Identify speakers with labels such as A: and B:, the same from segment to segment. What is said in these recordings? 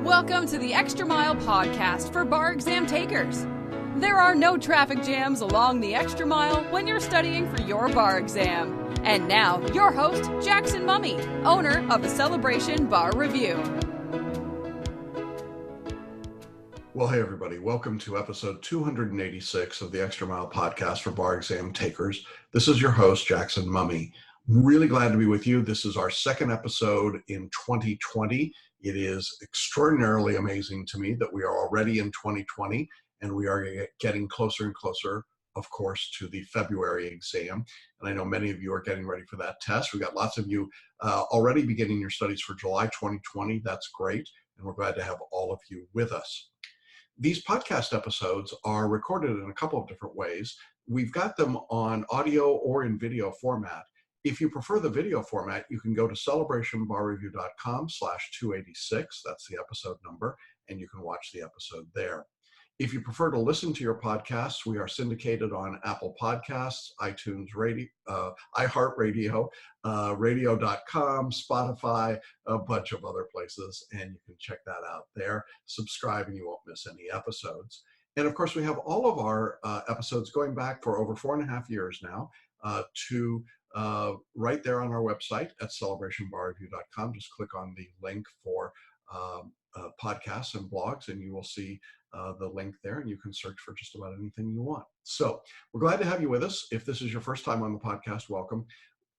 A: Welcome to the Extra Mile podcast for bar exam takers. There are no traffic jams along the Extra Mile when you're studying for your bar exam. And now, your host, Jackson Mummy, owner of the Celebration Bar Review.
B: Well, hey everybody, welcome to episode 286 of the Extra Mile podcast for bar exam takers. This is your host, Jackson Mummy. Really glad to be with you. This is our second episode in 2020. It is extraordinarily amazing to me that we are already in 2020 and we are getting closer and closer, of course, to the February exam. And I know many of you are getting ready for that test. We've got lots of you already beginning your studies for July 2020. That's great. And we're glad to have all of you with us. These podcast episodes are recorded in a couple of different ways. We've got them on audio or in video format. If you prefer the video format, you can go to celebrationbarreview.com/286. That's the episode number, and you can watch the episode there. If you prefer to listen to your podcasts, we are syndicated on Apple Podcasts, iTunes Radio, iHeartRadio, radio.com, Spotify, a bunch of other places, and you can check that out there. Subscribe and you won't miss any episodes. And of course, we have all of our episodes going back for over 4.5 years now to right there on our website at celebrationbarreview.com. Just click on the link for podcasts and blogs, and you will see the link there, and you can search for just about anything you want. So we're glad to have you with us. If this is your first time on the podcast, welcome.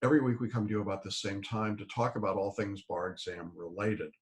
B: Every week we come to you about the same time to talk about all things bar exam related.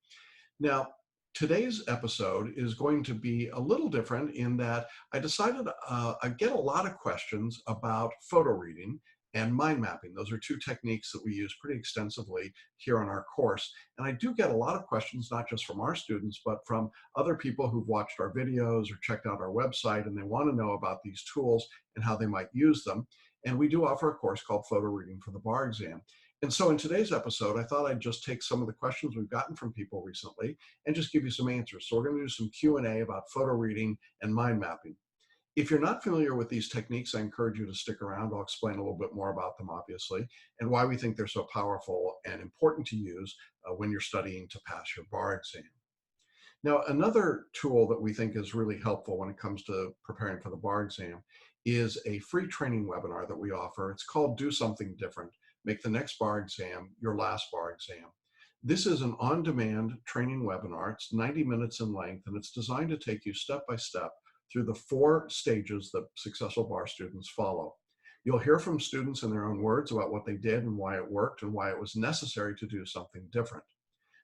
B: Now, today's episode is going to be a little different in that I decided I get a lot of questions about photo reading and mind mapping. Those are two techniques that we use pretty extensively here on our course. And I do get a lot of questions, not just from our students, but from other people who've watched our videos or checked out our website, and they want to know about these tools and how they might use them. And we do offer a course called Photo Reading for the Bar Exam. And so in today's episode, I thought I'd just take some of the questions we've gotten from people recently and just give you some answers. So we're going to do some Q&A about photo reading and mind mapping. If you're not familiar with these techniques, I encourage you to stick around. I'll explain a little bit more about them, obviously, and why we think they're so powerful and important to use when you're studying to pass your bar exam. Now, another tool that we think is really helpful when it comes to preparing for the bar exam is a free training webinar that we offer. It's called Do Something Different. Make the next bar exam your last bar exam. This is an on-demand training webinar. It's 90 minutes in length, and it's designed to take you step by step through the 4 stages that successful bar students follow. You'll hear from students in their own words about what they did and why it worked and why it was necessary to do something different.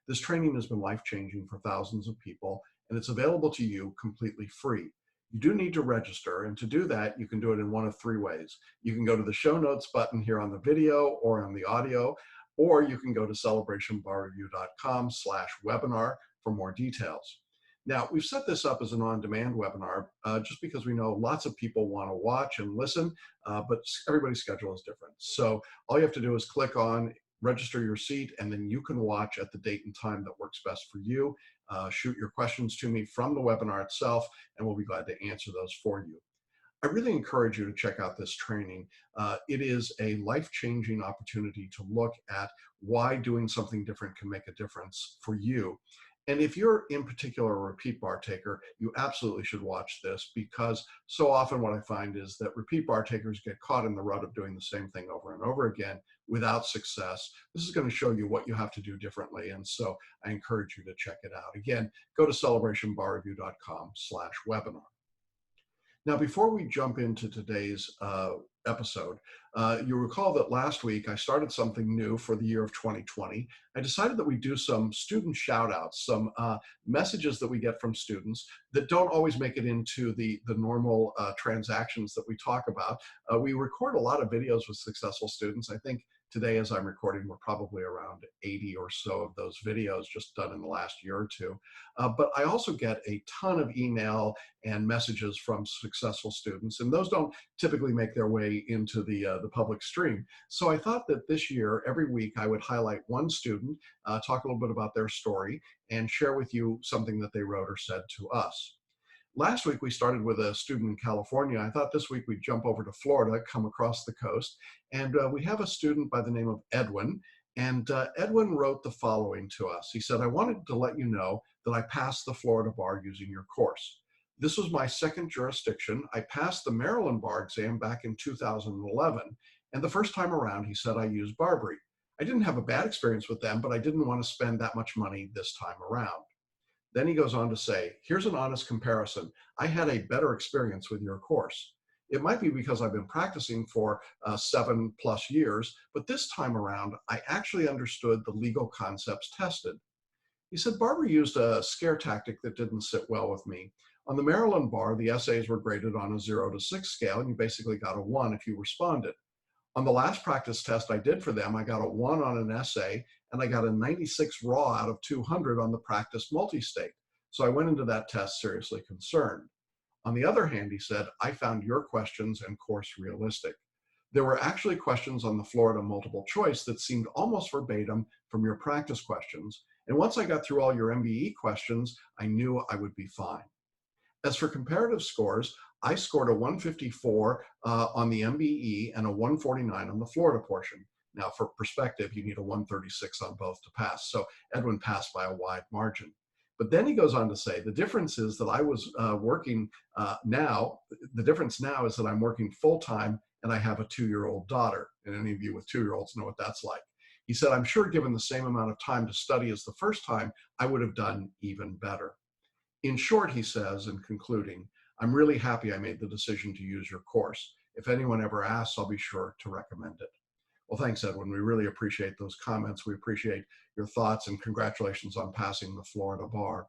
B: This training has been life-changing for thousands of people, and it's available to you completely free. You do need to register, and to do that, you can do it in one of 3 ways. You can go to the show notes button here on the video or on the audio, or you can go to celebrationbarreview.com/webinar for more details. Now, we've set this up as an on-demand webinar just because we know lots of people want to watch and listen, but everybody's schedule is different. So all you have to do is click on register your seat, and then you can watch at the date and time that works best for you. Shoot your questions to me from the webinar itself, and we'll be glad to answer those for you. I really encourage you to check out this training. It is a life-changing opportunity to look at why doing something different can make a difference for you. And if you're in particular a repeat bar taker, you absolutely should watch this, because so often what I find is that repeat bar takers get caught in the rut of doing the same thing over and over again without success. This is going to show you what you have to do differently. And so I encourage you to check it out. Again, go to celebrationbarreview.com/webinar. Now, before we jump into today's episode, you'll recall that last week I started something new for the year of 2020. I decided that we do some student shout outs, some messages that we get from students that don't always make it into the normal transactions that we talk about. We record a lot of videos with successful students. I think today, as I'm recording, we're probably around 80 or so of those videos just done in the last year or two. But I also get a ton of email and messages from successful students, and those don't typically make their way into the public stream. So I thought that this year, every week, I would highlight one student, talk a little bit about their story, and share with you something that they wrote or said to us. Last week, we started with a student in California. I thought this week we'd jump over to Florida, come across the coast, and we have a student by the name of Edwin. And Edwin wrote the following to us. He said, "I wanted to let you know that I passed the Florida bar using your course. This was my second jurisdiction. I passed the Maryland bar exam back in 2011. And the first time around, he said I used Barbary. I didn't have a bad experience with them, but I didn't want to spend that much money this time around. Then he goes on to say, here's an honest comparison. I had a better experience with your course. It might be because I've been practicing for 7+ years, but this time around, I actually understood the legal concepts tested. He said, Barbara used a scare tactic that didn't sit well with me. On the Maryland bar, the essays were graded on a 0 to 6 scale, and you basically got a 1 if you responded. On the last practice test I did for them, I got a 1 on an essay, and I got a 96 raw out of 200 on the practice multi-state. So I went into that test seriously concerned. On the other hand, he said, I found your questions and course realistic. There were actually questions on the Florida multiple choice that seemed almost verbatim from your practice questions. And once I got through all your MBE questions, I knew I would be fine. As for comparative scores, I scored a 154 on the MBE and a 149 on the Florida portion. Now, for perspective, you need a 136 on both to pass. So Edwin passed by a wide margin. But then he goes on to say, the difference is that I was working now, the difference now is that I'm working full-time and I have a 2-year-old daughter. And any of you with 2-year-olds know what that's like. He said, I'm sure given the same amount of time to study as the first time, I would have done even better. In short, he says, in concluding, I'm really happy I made the decision to use your course. If anyone ever asks, I'll be sure to recommend it. Well, thanks, Edwin. We really appreciate those comments. We appreciate your thoughts, and congratulations on passing the Florida bar.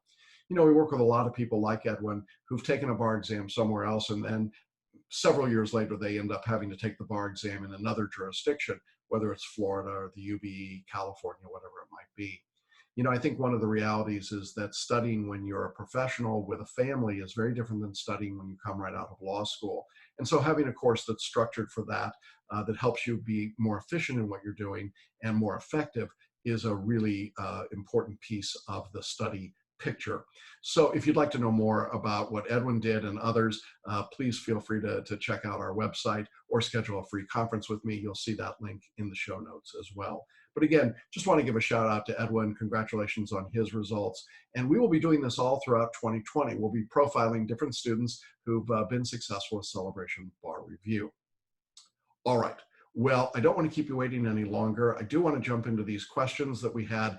B: You know, we work with a lot of people like Edwin who've taken a bar exam somewhere else, and then several years later, they end up having to take the bar exam in another jurisdiction, whether it's Florida or the UBE, California, whatever it might be. You know, I think one of the realities is that studying when you're a professional with a family is very different than studying when you come right out of law school. And so having a course that's structured for that, that helps you be more efficient in what you're doing and more effective is a really important piece of the study picture. So if you'd like to know more about what Edwin did and others, please feel free to check out our website or schedule a free conference with me. You'll see that link in the show notes as well. But again, just want to give a shout out to Edwin. Congratulations on his results. And we will be doing this all throughout 2020. We'll be profiling different students who've been successful with Celebration Bar Review. All right. Well, I don't want to keep you waiting any longer. I do want to jump into these questions that we had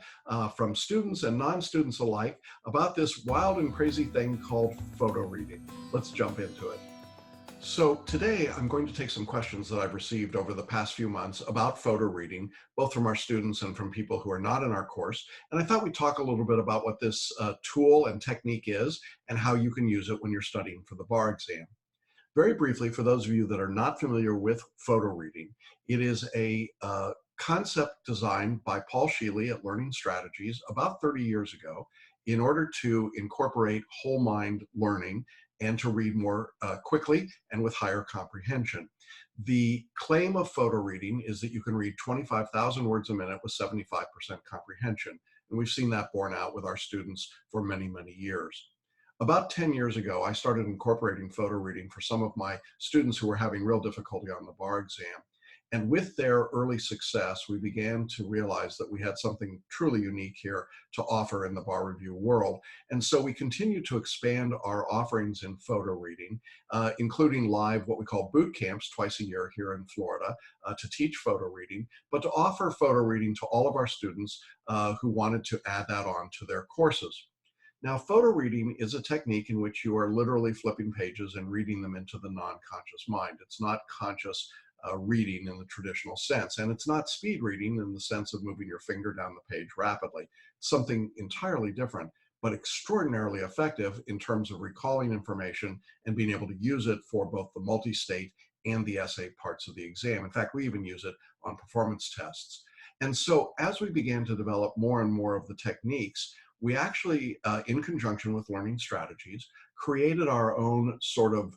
B: from students and non-students alike about this wild and crazy thing called photo reading. Let's jump into it. So today I'm going to take some questions that I've received over the past few months about photo reading, both from our students and from people who are not in our course. And I thought we'd talk a little bit about what this tool and technique is and how you can use it when you're studying for the bar exam. Very briefly, for those of you that are not familiar with photo reading, it is a concept designed by Paul Sheely at Learning Strategies about 30 years ago in order to incorporate whole mind learning and to read more quickly and with higher comprehension. The claim of photo reading is that you can read 25,000 words a minute with 75% comprehension. And we've seen that borne out with our students for many, many years. About 10 years ago, I started incorporating photo reading for some of my students who were having real difficulty on the bar exam. And with their early success, we began to realize that we had something truly unique here to offer in the bar review world. And so we continue to expand our offerings in photo reading, including live, what we call boot camps twice a year here in Florida to teach photo reading, but to offer photo reading to all of our students who wanted to add that on to their courses. Now, photo reading is a technique in which you are literally flipping pages and reading them into the non-conscious mind. It's not conscious reading in the traditional sense, and it's not speed reading in the sense of moving your finger down the page rapidly. It's something entirely different, but extraordinarily effective in terms of recalling information and being able to use it for both the multi-state and the essay parts of the exam. In fact, we even use it on performance tests. And so as we began to develop more and more of the techniques, we actually, in conjunction with Learning Strategies, created our own sort of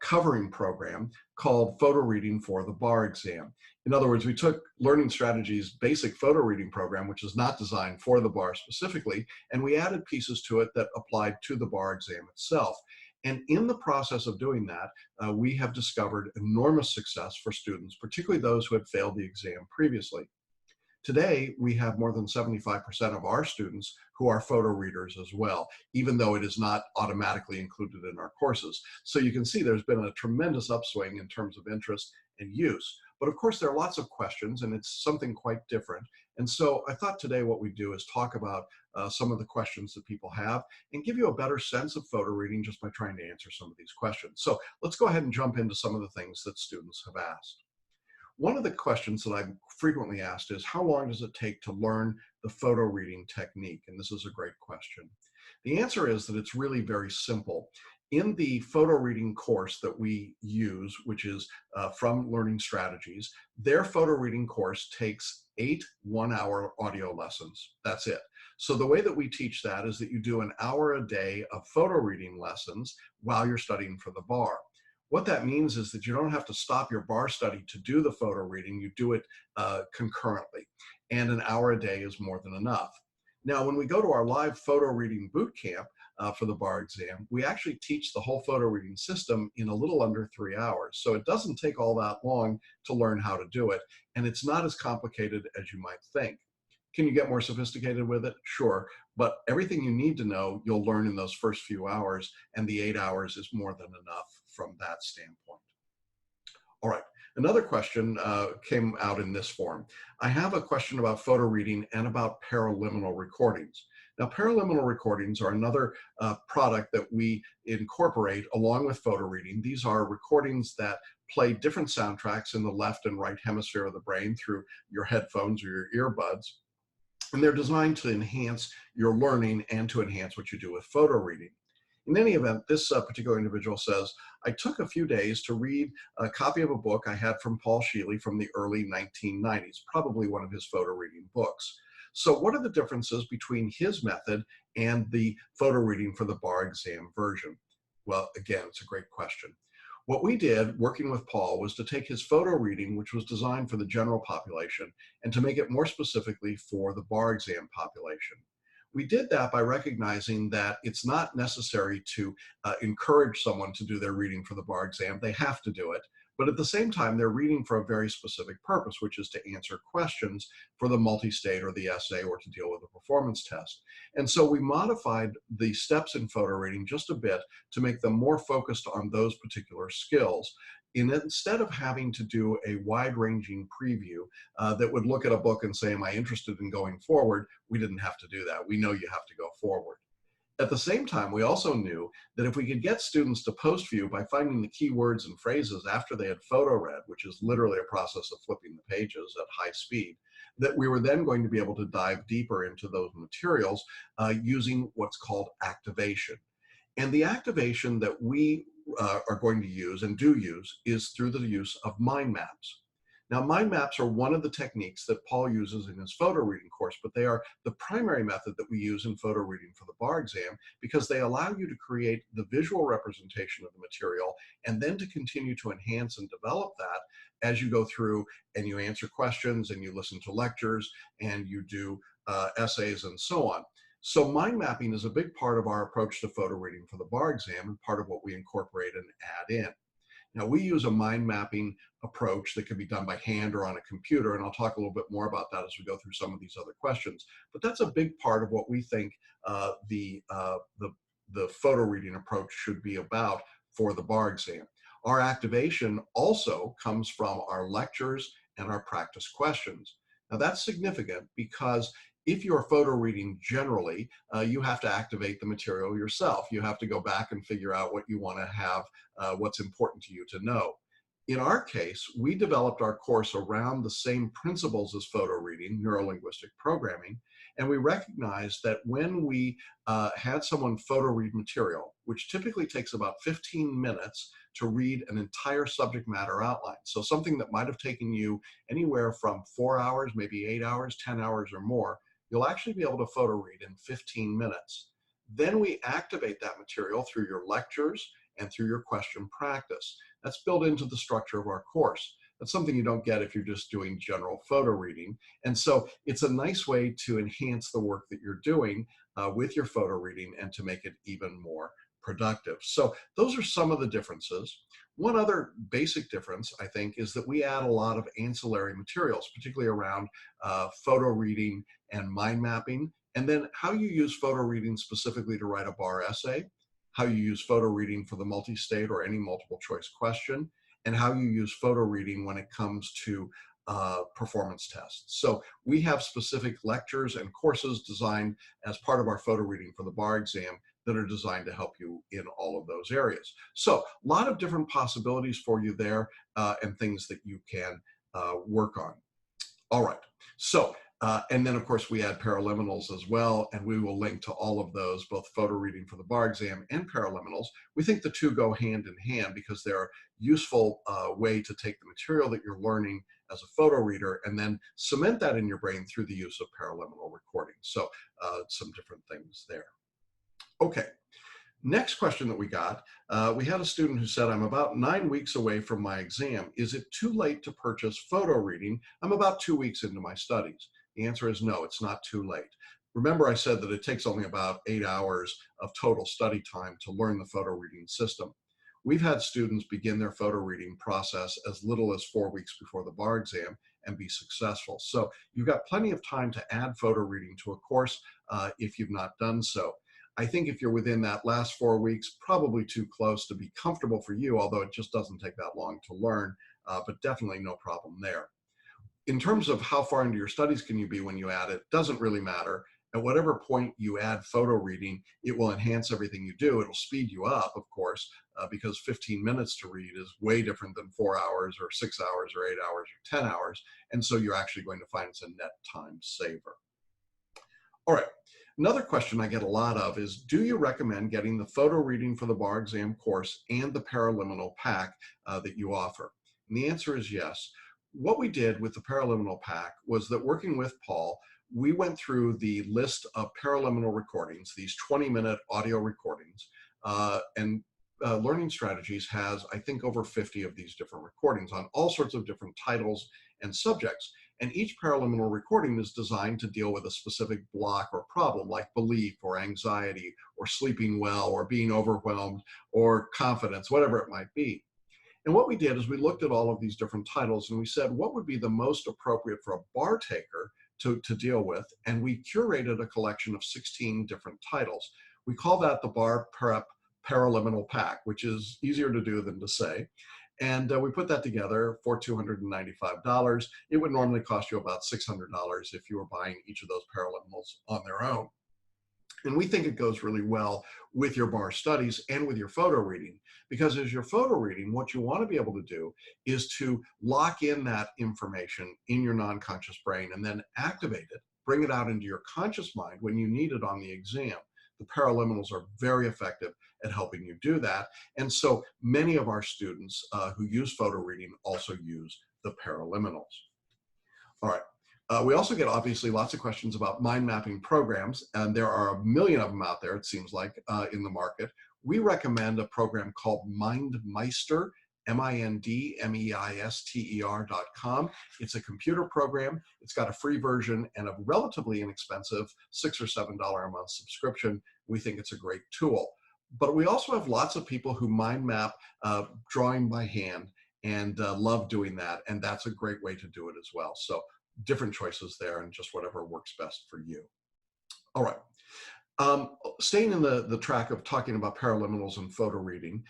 B: covering program called Photo Reading for the Bar Exam. In other words, we took Learning Strategies' basic photo reading program, which is not designed for the bar specifically, and we added pieces to it that applied to the bar exam itself. And in the process of doing that, we have discovered enormous success for students, particularly those who had failed the exam previously. Today, we have more than 75% of our students who are photo readers as well, even though it is not automatically included in our courses. So you can see there's been a tremendous upswing in terms of interest and use. But of course, there are lots of questions, and it's something quite different. And so I thought today what we'd do is talk about some of the questions that people have and give you a better sense of photo reading just by trying to answer some of these questions. So let's go ahead and jump into some of the things that students have asked. One of the questions that I'm frequently asked is, how long does it take to learn the photo reading technique? And this is a great question. The answer is that it's really very simple. In the photo reading course that we use, which is from Learning Strategies, their photo reading course takes 8 one-hour audio lessons. That's it. So the way that we teach that is that you do an hour a day of photo reading lessons while you're studying for the bar. What that means is that you don't have to stop your bar study to do the photo reading. You do it concurrently, and an hour a day is more than enough. Now, when we go to our live photo reading boot camp for the bar exam, we actually teach the whole photo reading system in a little under 3 hours. So it doesn't take all that long to learn how to do it, and it's not as complicated as you might think. Can you get more sophisticated with it? Sure. But everything you need to know, you'll learn in those first few hours, and the 8 hours is more than enough from that standpoint. All right. Another question came out in this form. I have a question about photo reading and about paraliminal recordings. Now, paraliminal recordings are another product that we incorporate along with photo reading. These are recordings that play different soundtracks in the left and right hemisphere of the brain through your headphones or your earbuds. And they're designed to enhance your learning and to enhance what you do with photo reading. In any event, this particular individual says, I took a few days to read a copy of a book I had from Paul Sheely from the early 1990s, probably one of his photo reading books. So what are the differences between his method and the photo reading for the bar exam version? Well, again, it's a great question. What we did working with Paul was to take his photo reading, which was designed for the general population, and to make it more specifically for the bar exam population. We did that by recognizing that it's not necessary to encourage someone to do their reading for the bar exam. They have to do it. But at the same time, they're reading for a very specific purpose, which is to answer questions for the multi-state or the essay or to deal with a performance test. And so we modified the steps in photo reading just a bit to make them more focused on those particular skills. And instead of having to do a wide-ranging preview that would look at a book and say, am I interested in going forward? We didn't have to do that. We know you have to go forward. At the same time, we also knew that if we could get students to post view by finding the key words and phrases after they had photo read, which is literally a process of flipping the pages at high speed, that we were then going to be able to dive deeper into those materials using what's called activation. And the activation that we are going to use and do use is through the use of mind maps. Now, mind maps are one of the techniques that Paul uses in his photo reading course, but they are the primary method that we use in photo reading for the bar exam because they allow you to create the visual representation of the material and then to continue to enhance and develop that as you go through and you answer questions and you listen to lectures and you do essays and so on. So mind mapping is a big part of our approach to photo reading for the bar exam and part of what we incorporate and add in. Now, we use a mind mapping approach that can be done by hand or on a computer, and I'll talk a little bit more about that as we go through some of these other questions. But that's a big part of what we think the photo reading approach should be about for the bar exam. Our activation also comes from our lectures and our practice questions. Now, that's significant because if you're photo reading generally, you have to activate the material yourself. You have to go back and figure out what you want to have, what's important to you to know. In our case, we developed our course around the same principles as photo reading, neuro-linguistic programming, and we recognized that when we had someone photo read material, which typically takes about 15 minutes to read an entire subject matter outline, so something that might have taken you anywhere from 4 hours, maybe 8 hours, 10 hours or more, you'll actually be able to photo read in 15 minutes. Then we activate that material through your lectures and through your question practice. That's built into the structure of our course. That's something you don't get if you're just doing general photo reading. And so it's a nice way to enhance the work that you're doing with your photo reading and to make it even more productive. So those are some of the differences. One other basic difference, I think, is that we add a lot of ancillary materials, particularly around photo reading and mind mapping, and then how you use photo reading specifically to write a bar essay, how you use photo reading for the multi-state or any multiple choice question, and how you use photo reading when it comes to performance tests. So we have specific lectures and courses designed as part of our photo reading for the bar exam that are designed to help you in all of those areas. So a lot of different possibilities for you there and things that you can work on. All right, so, and then of course we add paraliminals as well, and we will link to all of those, both photo reading for the bar exam and paraliminals. We think the two go hand in hand because they're a useful way to take the material that you're learning as a photo reader and then cement that in your brain through the use of paraliminal recording. So some different things there. Okay. Next question that we got, we had a student who said, I'm about 9 weeks away from my exam. Is it too late to purchase photo reading? I'm about 2 weeks into my studies. The answer is no, it's not too late. Remember I said that it takes only about 8 hours of total study time to learn the photo reading system. We've had students begin their photo reading process as little as 4 weeks before the bar exam and be successful. So you've got plenty of time to add photo reading to a course if you've not done so. I think if you're within that last 4 weeks, probably too close to be comfortable for you, although it just doesn't take that long to learn, but definitely no problem there. In terms of how far into your studies can you be when you add it, doesn't really matter. At whatever point you add photo reading, it will enhance everything you do. It'll speed you up, of course, because 15 minutes to read is way different than 4 hours or 6 hours or 8 hours or 10 hours. And so you're actually going to find it's a net time saver. All right. Another question I get a lot of is, do you recommend getting the photo reading for the bar exam course and the paraliminal pack that you offer? And the answer is yes. What we did with the paraliminal pack was that working with Paul, we went through the list of paraliminal recordings, these 20-minute audio recordings, and Learning Strategies has, I think, over 50 of these different recordings on all sorts of different titles and subjects. And each paraliminal recording is designed to deal with a specific block or problem, like belief or anxiety or sleeping well or being overwhelmed or confidence, whatever it might be. And what we did is we looked at all of these different titles and we said, what would be the most appropriate for a bar taker to deal with? And we curated a collection of 16 different titles. We call that the Bar Prep Paraliminal Pack, which is easier to do than to say. And we put that together for $295. It would normally cost you about $600 if you were buying each of those paraliminals on their own. And we think it goes really well with your bar studies and with your photo reading, because as you're photo reading, what you want to be able to do is to lock in that information in your non-conscious brain and then activate it, bring it out into your conscious mind when you need it on the exam. The paraliminals are very effective at helping you do that. And so many of our students who use photo reading also use the paraliminals. All right. We also get obviously lots of questions about mind mapping programs, and there are a million of them out there, it seems like, in the market. We recommend a program called MindMeister, MindMeister.com. It's a computer program. It's got a free version and a relatively inexpensive $6 or $7 a month subscription. We think it's a great tool. But we also have lots of people who mind map drawing by hand and love doing that. And that's a great way to do it as well. So different choices there and just whatever works best for you. All right. Staying in the track of talking about paraliminals and photo reading,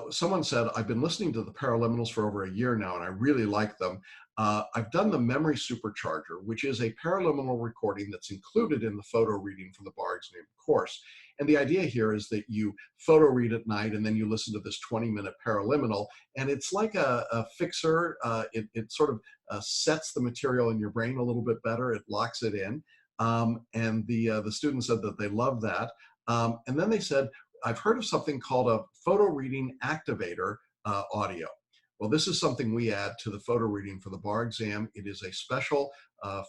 B: someone said, I've been listening to the paraliminals for over a year now, and I really like them. I've done the Memory Supercharger, which is a paraliminal recording that's included in the photo reading for the bar exam course. And the idea here is that you photo read at night, and then you listen to this 20-minute paraliminal, and it's like a fixer. It sort of sets the material in your brain a little bit better. It locks it in. And the students said that they loved that. And then they said, I've heard of something called a photo reading activator audio. Well, this is something we add to the photo reading for the bar exam. It is a special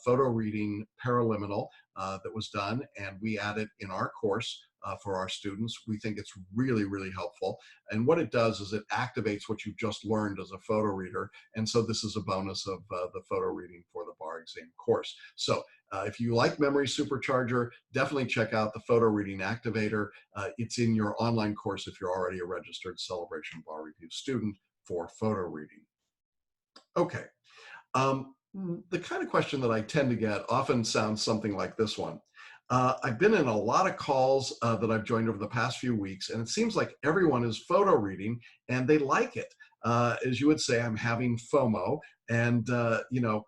B: photo reading paraliminal that was done, and we add it in our course for our students. We think it's really, really helpful. And what it does is it activates what you've just learned as a photo reader. And so this is a bonus of the photo reading for the bar exam course. So if you like Memory Supercharger, definitely check out the Photo Reading Activator. It's in your online course if you're already a registered Celebration Bar Review student for photo reading. Okay. The kind of question that I tend to get often sounds something like this one. I've been in a lot of calls that I've joined over the past few weeks, and it seems like everyone is photo reading and they like it. As you would say, I'm having FOMO, and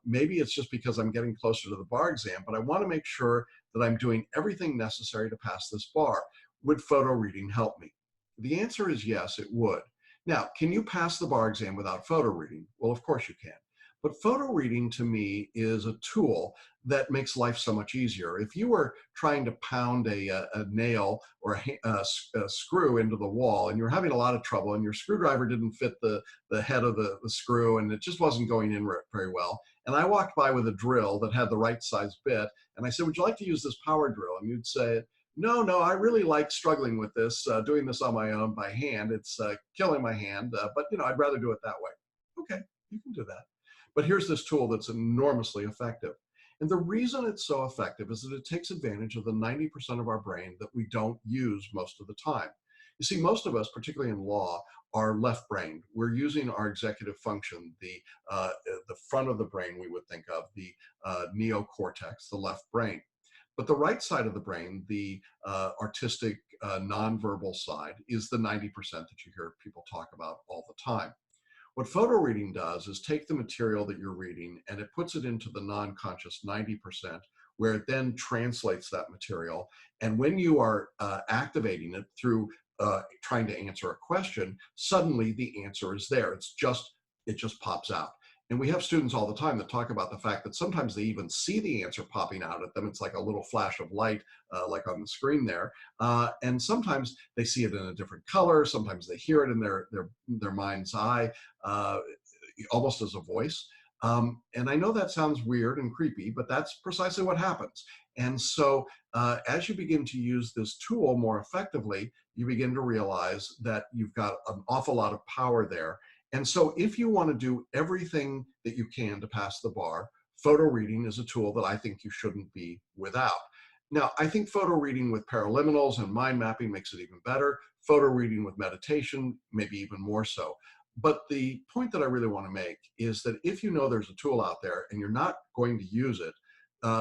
B: maybe it's just because I'm getting closer to the bar exam, but I want to make sure that I'm doing everything necessary to pass this bar. Would photo reading help me? The answer is yes, it would. Now, can you pass the bar exam without photo reading? Well, of course you can. But photo reading to me is a tool that makes life so much easier. If you were trying to pound a nail or a screw into the wall and you're having a lot of trouble and your screwdriver didn't fit the head of the screw and it just wasn't going in very well, and I walked by with a drill that had the right size bit and I said, would you like to use this power drill? And you'd say, no, I really like struggling with this, doing this on my own by hand. It's killing my hand, but I'd rather do it that way. Okay, you can do that. But here's this tool that's enormously effective. And the reason it's so effective is that it takes advantage of the 90% of our brain that we don't use most of the time. You see, most of us, particularly in law, are left-brained. We're using our executive function, the front of the brain we would think of, the neocortex, the left brain. But the right side of the brain, the artistic, nonverbal side, is the 90% that you hear people talk about all the time. What photo reading does is take the material that you're reading and it puts it into the non-conscious 90%, where it then translates that material. And when you are activating it through trying to answer a question, suddenly the answer is there. It just pops out. And we have students all the time that talk about the fact that sometimes they even see the answer popping out at them. It's like a little flash of light, like on the screen there. And sometimes they see it in a different color. Sometimes they hear it in their mind's eye, almost as a voice. And I know that sounds weird and creepy, but that's precisely what happens. And so as you begin to use this tool more effectively, you begin to realize that you've got an awful lot of power there. And so if you want to do everything that you can to pass the bar, photo reading is a tool that I think you shouldn't be without. Now, I think photo reading with paraliminals and mind mapping makes it even better. Photo reading with meditation, maybe even more so. But the point that I really want to make is that if you know there's a tool out there and you're not going to use it,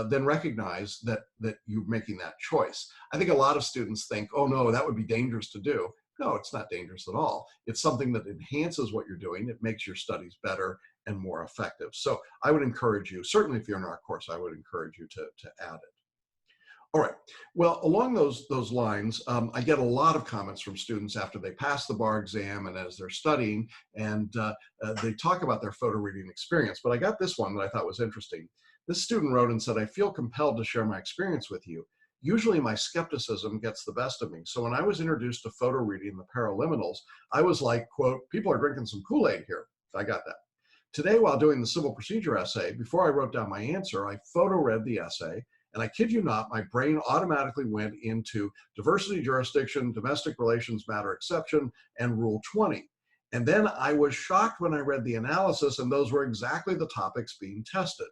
B: then recognize that you're making that choice. I think a lot of students think, oh no, that would be dangerous to do. No, it's not dangerous at all. It's something that enhances what you're doing. It makes your studies better and more effective. So I would encourage you, certainly if you're in our course, I would encourage you to add it. All right. Well, along those lines, I get a lot of comments from students after they pass the bar exam and as they're studying, and they talk about their photo reading experience. But I got this one that I thought was interesting. This student wrote and said, I feel compelled to share my experience with you. Usually my skepticism gets the best of me. So when I was introduced to photo reading the paraliminals, I was like, quote, people are drinking some Kool-Aid here. I got that. Today, while doing the civil procedure essay, before I wrote down my answer, I photo read the essay. And I kid you not, my brain automatically went into diversity jurisdiction, domestic relations matter exception, and Rule 20. And then I was shocked when I read the analysis, and those were exactly the topics being tested.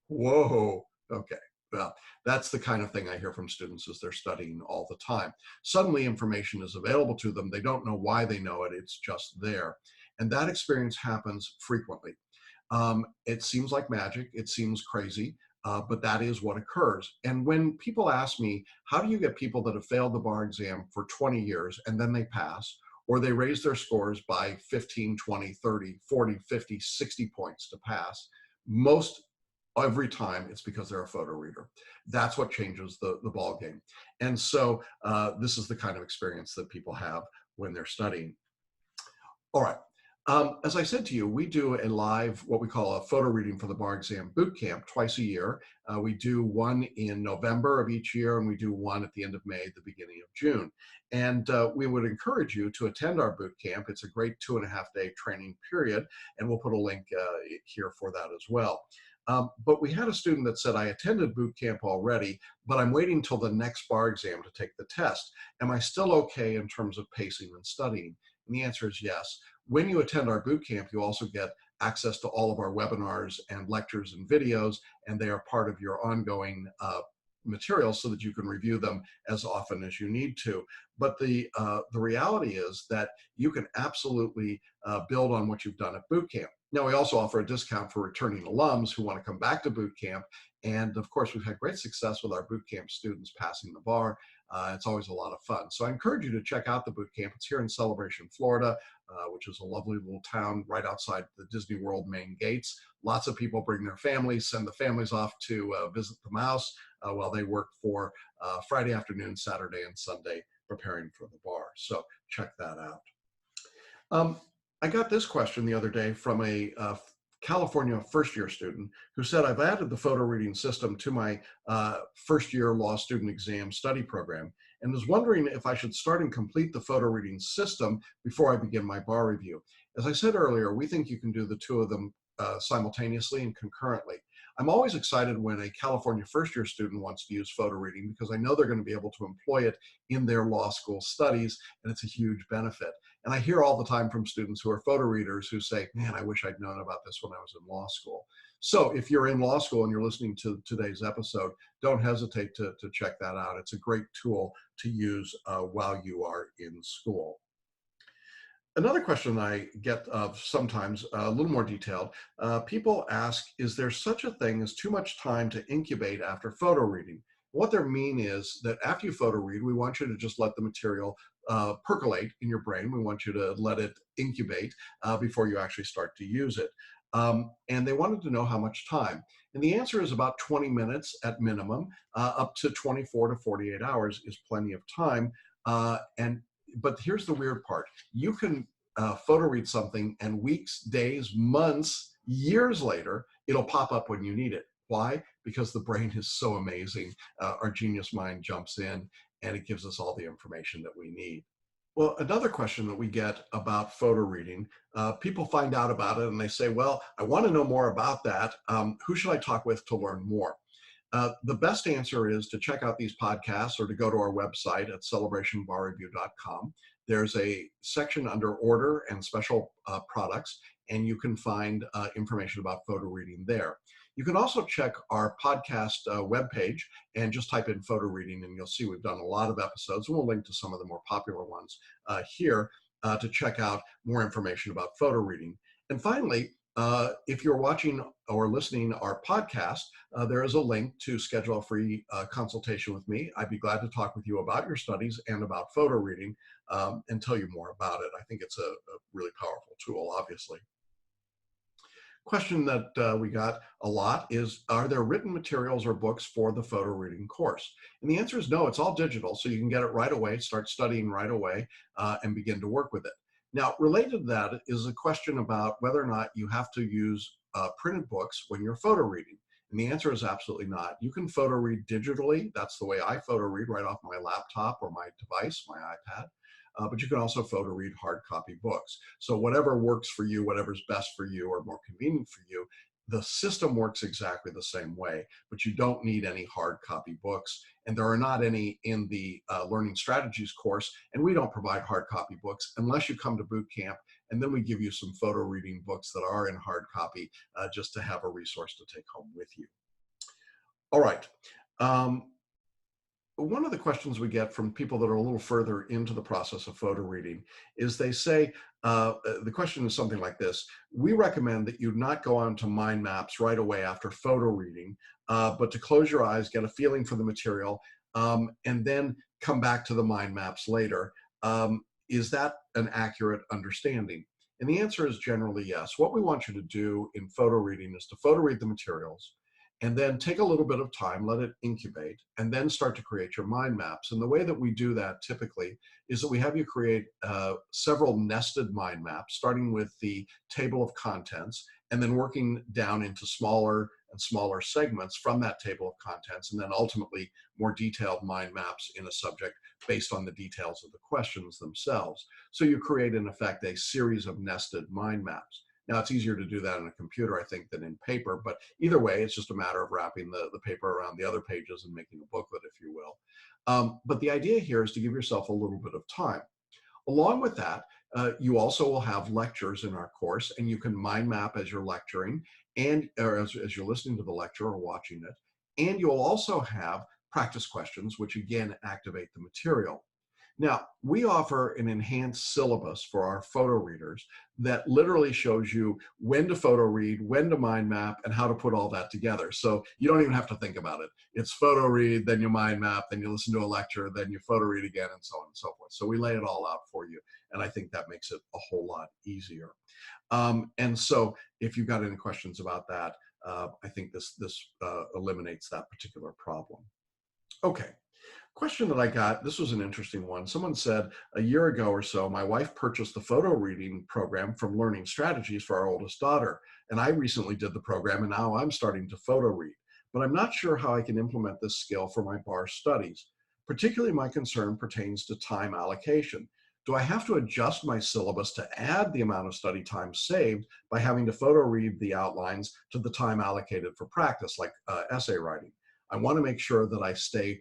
B: Whoa, okay. Well, that's the kind of thing I hear from students as they're studying all the time. Suddenly information is available to them. They don't know why they know it. It's just there. And that experience happens frequently. It seems like magic. It seems crazy. But that is what occurs. And when people ask me, how do you get people that have failed the bar exam for 20 years and then they pass, or they raise their scores by 15, 20, 30, 40, 50, 60 points to pass, most every time it's because they're a photo reader. That's what changes the ball game. And so this is the kind of experience that people have when they're studying. All right. As I said to you, we do a live, what we call a photo reading for the bar exam boot camp twice a year. We do one in November of each year, and we do one at the end of May, the beginning of June. And we would encourage you to attend our boot camp. It's a great 2.5-day training period, and we'll put a link here for that as well. But we had a student that said, I attended boot camp already, but I'm waiting till the next bar exam to take the test. Am I still okay in terms of pacing and studying? And the answer is yes. When you attend our boot camp, you also get access to all of our webinars and lectures and videos, and they are part of your ongoing materials so that you can review them as often as you need to. But the reality is that you can absolutely build on what you've done at boot camp. Now, we also offer a discount for returning alums who want to come back to boot camp. And of course, we've had great success with our boot camp students passing the bar. It's always a lot of fun. So I encourage you to check out the boot camp. It's here in Celebration, Florida, which is a lovely little town right outside the Disney World main gates. Lots of people bring their families, send the families off to visit the mouse while they work for Friday afternoon, Saturday, and Sunday preparing for the bar. So check that out. I got this question the other day from a California first-year student who said, I've added the photo reading system to my first-year law student exam study program and was wondering if I should start and complete the photo reading system before I begin my bar review. As I said earlier, we think you can do the two of them simultaneously and concurrently. I'm always excited when a California first-year student wants to use photo reading because I know they're going to be able to employ it in their law school studies, and it's a huge benefit. And I hear all the time from students who are photo readers who say, man, I wish I'd known about this when I was in law school. So if you're in law school and you're listening to today's episode, don't hesitate to check that out. It's a great tool to use while you are in school. Another question I get sometimes, a little more detailed, people ask, is there such a thing as too much time to incubate after photo reading? What they mean is that after you photo read, we want you to just let the material percolate in your brain. We want you to let it incubate before you actually start to use it. And they wanted to know how much time. And the answer is about 20 minutes at minimum, up to 24 to 48 hours is plenty of time. But here's the weird part. You can photo read something and weeks, days, months, years later, it'll pop up when you need it. Why? Because the brain is so amazing. Our genius mind jumps in and it gives us all the information that we need. Well, another question that we get about photo reading, people find out about it and they say, well, I want to know more about that. Who should I talk with to learn more? The best answer is to check out these podcasts or to go to our website at celebrationbarreview.com. There's a section under order and special products, and you can find information about photo reading there. You can also check our podcast webpage and just type in photo reading, and you'll see we've done a lot of episodes. And we'll link to some of the more popular ones here to check out more information about photo reading. And finally, if you're watching or listening our podcast, there is a link to schedule a free consultation with me. I'd be glad to talk with you about your studies and about photo reading and tell you more about it. I think it's a really powerful tool, obviously. Question that we got a lot is, are there written materials or books for the photo reading course? And the answer is no, it's all digital, so you can get it right away, start studying right away, and begin to work with it. Now, related to that is a question about whether or not you have to use printed books when you're photo reading. And the answer is absolutely not. You can photo read digitally. That's the way I photo read, right off my laptop or my device, my iPad. But you can also photo read hard copy books. So whatever works for you, whatever's best for you or more convenient for you, the system works exactly the same way, but you don't need any hard copy books. And there are not any in the Learning Strategies course, and we don't provide hard copy books unless you come to boot camp, and then we give you some photo reading books that are in hard copy just to have a resource to take home with you. All right. One of the questions we get from people that are a little further into the process of photo reading is they say, the question is something like this: we recommend that you not go on to mind maps right away after photo reading, but to close your eyes, get a feeling for the material, and then come back to the mind maps later. Is that an accurate understanding? And the answer is generally yes. What we want you to do in photo reading is to photo read the materials, and then take a little bit of time, let it incubate, and then start to create your mind maps. And the way that we do that typically is that we have you create several nested mind maps, starting with the table of contents, and then working down into smaller and smaller segments from that table of contents, and then ultimately more detailed mind maps in a subject based on the details of the questions themselves. So you create, in effect, a series of nested mind maps. Now, it's easier to do that in a computer, I think, than in paper, but either way, it's just a matter of wrapping the paper around the other pages and making a booklet, if you will. But the idea here is to give yourself a little bit of time. Along with that, you also will have lectures in our course, and you can mind map as you're lecturing and or as you're listening to the lecture or watching it. And you'll also have practice questions, which again activate the material. Now, we offer an enhanced syllabus for our photo readers that literally shows you when to photo read, when to mind map, and how to put all that together. So you don't even have to think about it. It's photo read, then you mind map, then you listen to a lecture, then you photo read again, and so on and so forth. So we lay it all out for you, and I think that makes it a whole lot easier. And so if you've got any questions about that, I think this eliminates that particular problem. Okay. Question that I got, this was an interesting one. Someone said a year ago or so, my wife purchased the photo reading program from Learning Strategies for our oldest daughter. And I recently did the program, and now I'm starting to photo read. But I'm not sure how I can implement this skill for my bar studies. Particularly, my concern pertains to time allocation. Do I have to adjust my syllabus to add the amount of study time saved by having to photo read the outlines to the time allocated for practice, like essay writing? I want to make sure that I stay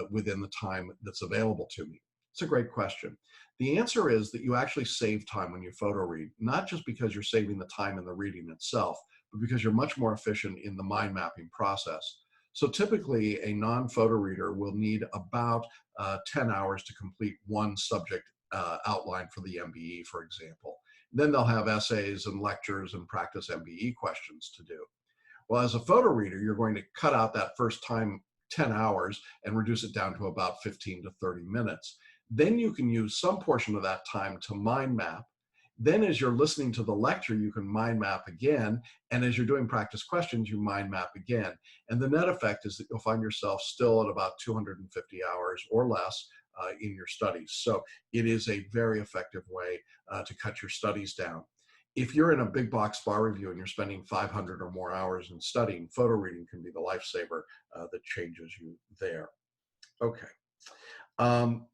B: within the time that's available to me. It's a great question. The answer is that you actually save time when you photo read, not just because you're saving the time in the reading itself, but because you're much more efficient in the mind mapping process. So typically a non-photo reader will need about 10 hours to complete one subject outline for the MBE, for example. Then they'll have essays and lectures and practice MBE questions to do. Well, as a photo reader, you're going to cut out that first time 10 hours and reduce it down to about 15 to 30 minutes. Then you can use some portion of that time to mind map. Then as you're listening to the lecture, you can mind map again. And as you're doing practice questions, you mind map again. And the net effect is that you'll find yourself still at about 250 hours or less in your studies. So it is a very effective way to cut your studies down. If you're in a big box bar review and you're spending 500 or more hours in studying, photo reading can be the lifesaver that changes you there. Okay. And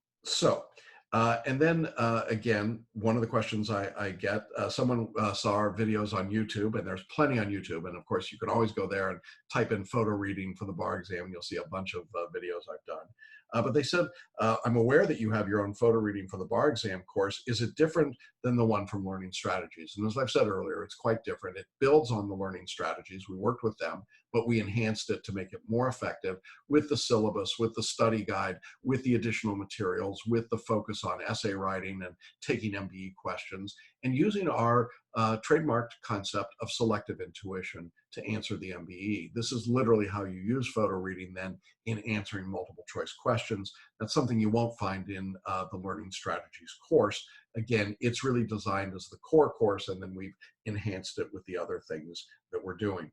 B: then again, one of the questions I get, someone saw our videos on YouTube, and there's plenty on YouTube. And of course, you can always go there and type in photo reading for the bar exam, and you'll see a bunch of videos I've done. But they said, I'm aware that you have your own photo reading for the bar exam course. Is it different than the one from Learning Strategies? And as I've said earlier, it's quite different. It builds on the Learning Strategies. We worked with them, but we enhanced it to make it more effective with the syllabus, with the study guide, with the additional materials, with the focus on essay writing and taking MBE questions, and using our trademarked concept of selective intuition to answer the MBE. This is literally how you use photo reading then in answering multiple choice questions. That's something you won't find in the Learning Strategies course. Again, it's really designed as the core course, and then we've enhanced it with the other things that we're doing.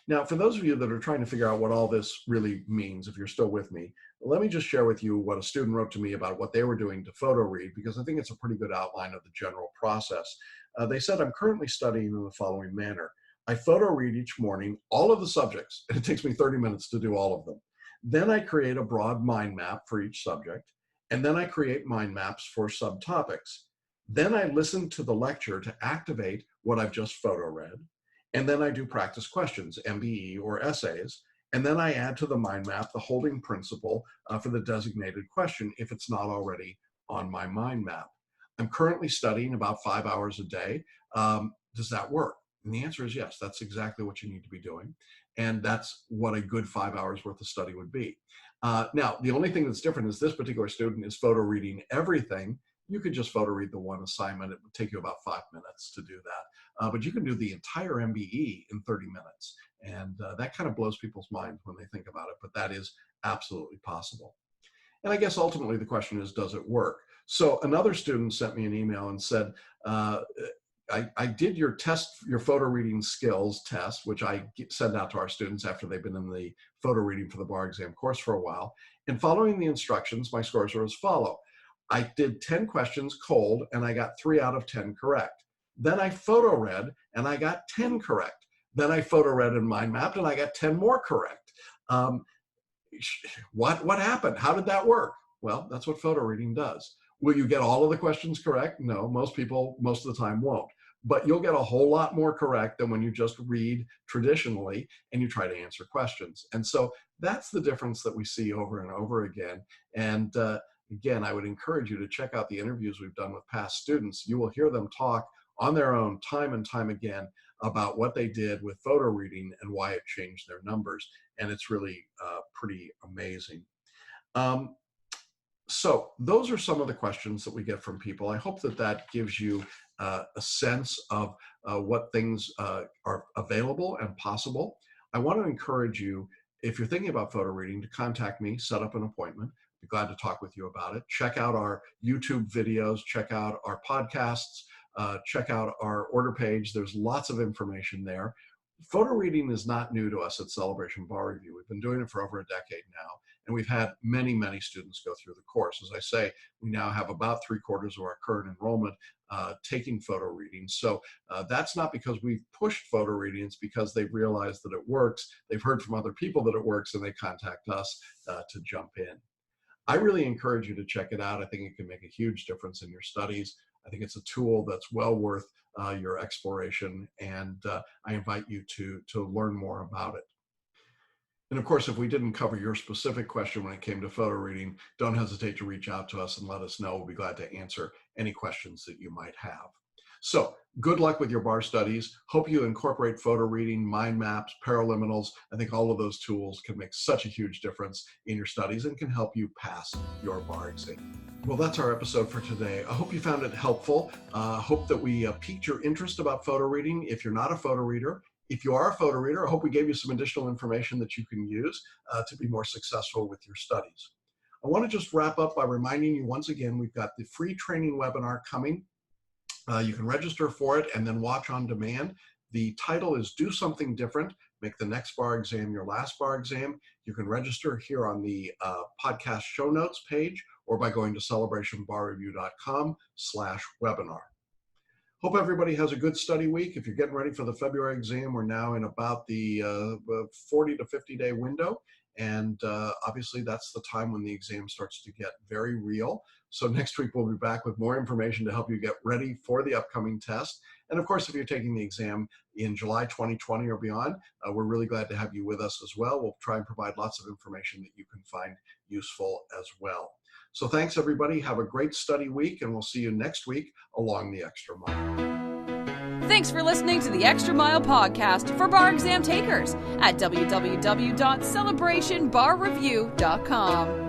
B: Now, for those of you that are trying to figure out what all this really means, if you're still with me, let me just share with you what a student wrote to me about what they were doing to photo read, because I think it's a pretty good outline of the general process. They said, I'm currently studying in the following manner. I photo read each morning all of the subjects, and it takes me 30 minutes to do all of them. Then I create a broad mind map for each subject, and then I create mind maps for subtopics. Then I listen to the lecture to activate what I've just photo read. And then I do practice questions, MBE or essays. And then I add to the mind map the holding principle for the designated question if it's not already on my mind map. I'm currently studying about 5 hours a day. Does that work? And the answer is yes, that's exactly what you need to be doing. And that's what a good 5 hours worth of study would be. Now, the only thing that's different is this particular student is photo reading everything. You could just photo read the one assignment. It would take you about 5 minutes to do that. But you can do the entire MBE in 30 minutes. And that kind of blows people's minds when they think about it, but that is absolutely possible. And I guess ultimately the question is, does it work? So another student sent me an email and said, I did your photo reading skills test, which I send out to our students after they've been in the photo reading for the bar exam course for a while. And following the instructions, my scores are as follow. I did 10 questions cold, and I got 3 out of 10 correct. Then I photo read, and I got 10 correct. Then I photo read and mind mapped, and I got 10 more correct. What happened? How did that work? Well, that's what photo reading does. Will you get all of the questions correct? No, most people, most of the time won't. but you'll get a whole lot more correct than when you just read traditionally and you try to answer questions. And so that's the difference that we see over and over again. And again, I would encourage you to check out the interviews we've done with past students. You will hear them talk on their own time and time again about what they did with photo reading and why it changed their numbers. And it's really pretty amazing. So those are some of the questions that we get from people. I hope that that gives you a sense of what things are available and possible. I want to encourage you, if you're thinking about photo reading, to contact me, set up an appointment. Be glad to talk with you about it. Check out our YouTube videos, check out our podcasts, check out our order page. There's lots of information there. Photo reading is not new to us at Celebration Bar Review. We've been doing it for over a decade now, and we've had many, many students go through the course. As I say, we now have about 3/4 of our current enrollment taking photo reading. So that's not because we've pushed photo reading, it's because they've realized that it works. They've heard from other people that it works, and they contact us to jump in. I really encourage you to check it out. I think it can make a huge difference in your studies. I think it's a tool that's well worth your exploration, and I invite you to learn more about it. And of course, if we didn't cover your specific question when it came to photo reading, don't hesitate to reach out to us and let us know. We'll be glad to answer any questions that you might have. So good luck with your bar studies. Hope you incorporate photo reading, mind maps, paraliminals. I think all of those tools can make such a huge difference in your studies and can help you pass your bar exam. Well, that's our episode for today. I hope you found it helpful. Hope that we piqued your interest about photo reading. If you're not a photo reader, if you are a photo reader, I hope we gave you some additional information that you can use to be more successful with your studies. I want to just wrap up by reminding you once again, we've got the free training webinar coming. You can register for it and then watch on demand. The title is Do Something Different, Make the Next Bar Exam Your Last Bar Exam. You can register here on the podcast show notes page or by going to celebrationbarreview.com/webinar. Hope everybody has a good study week. If you're getting ready for the February exam, we're now in about the 40 to 50 day window. And obviously that's the time when the exam starts to get very real. So next week we'll be back with more information to help you get ready for the upcoming test. And of course, if you're taking the exam in July 2020 or beyond, we're really glad to have you with us as well. We'll try and provide lots of information that you can find useful as well. So thanks everybody. Have a great study week, and we'll see you next week along the Extra Mile.
A: Thanks for listening to the Extra Mile podcast for bar exam takers at www.celebrationbarreview.com.